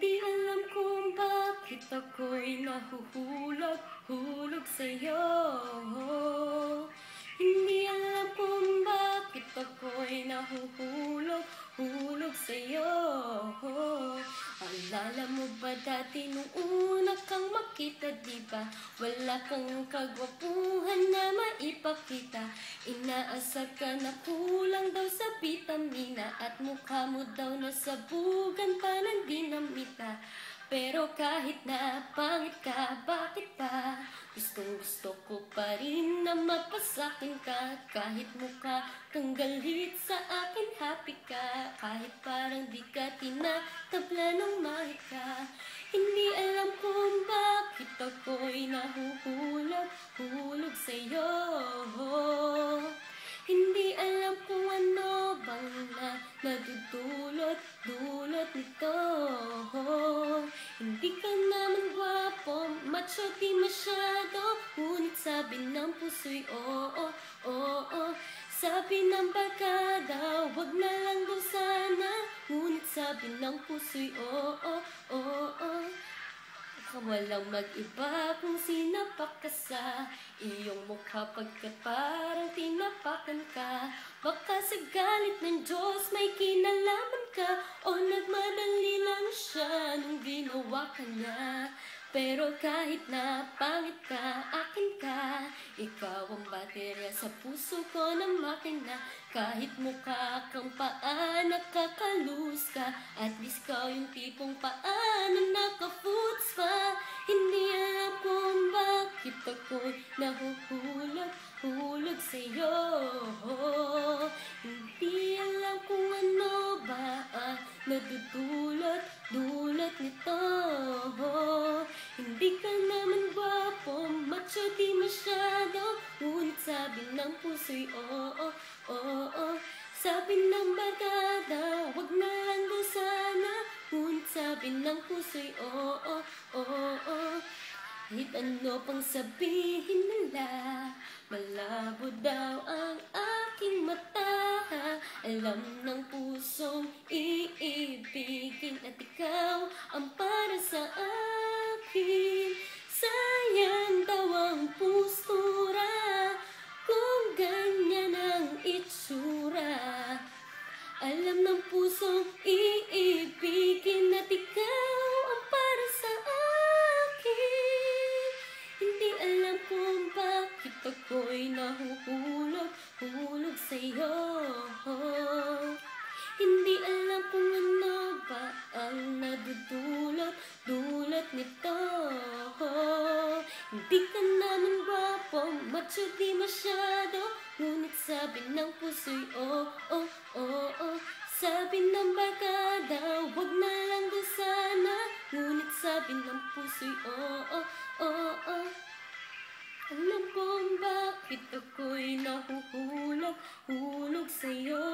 Hindi alam kung bakit ako'y nahuhulog-hulog sa'yo. Hindi alam kung bakit ako'y nahuhulog-hulog sa'yo. Alala mo ba dati nung una kang makita, diba? Wala kang kagwapuhan na maipakita. Inaasar ka na kulang daw sa bitamina, at mukha mo daw nasabugan pa ng dinamita. Pero kahit na pangit ka, bakit pa? Gustong gusto ko pa rin na mapasakin ka. Kahit mukha kang galit, sa akin happy ka. Kahit parang di ka tinatabla ng mahika. Hindi alam kung bakit ako'y nahuhulog-hulog sa'yo. Hindi alam kung ano bang nadudulot nito. Hindi ka naman gwapo, macho di masyado, ngunit sabi ng puso'y oo, oo. Sabi ng barkada, wag na lang daw sana, ngunit sabi ng puso'y oo, oo. Walang mag-iba kung sinapak ka sa iyong mukha, pagkat parang tinapakan ka. Baka sa galit ng Diyos may kinalaman ka, o nagmadali lang siya nung ginawa ka niya. Pero kahit na pangit ka, akin ka. Ikaw ang baterya sa puso ko na makina. Kahit mukha kang paa, nakakalus ka, at least ka yung tipong paa na naka-foots pa. Hindi alam kung bakit ako'y nahuhulog sa'yo. Hindi alam kung ano ba ang nadudulot nito. Hindi ka naman gwapo, macho di masyado, ngunit sabi ng puso'y oo, oo. Sabi ng barkada, wag na lang daw sana, ngunit sabi ng puso'y oo, oo. Kahit ano pang sabihin nila, malabo daw ang aking mata. Alam ng pusong iibigin, at ikaw ang para sa akin. Sayang daw ang pusura kung ganyan ang itsura. Alam ng pusong iibigin, at ikaw ang para sa akin. Hindi alam kung bakit ako'y nahuhulog sa'yo. Hindi alam kung ano ba ang nadudulot nito. Hindi ka naman gwapo, macho di masyado, ngunit sabi ng puso'y oo, oo. Sabi ng barkada, wag na lang daw sana, ngunit sabi ng puso'y oo, oo. Alam kung bakit ako'y nahuhulog sa'yo.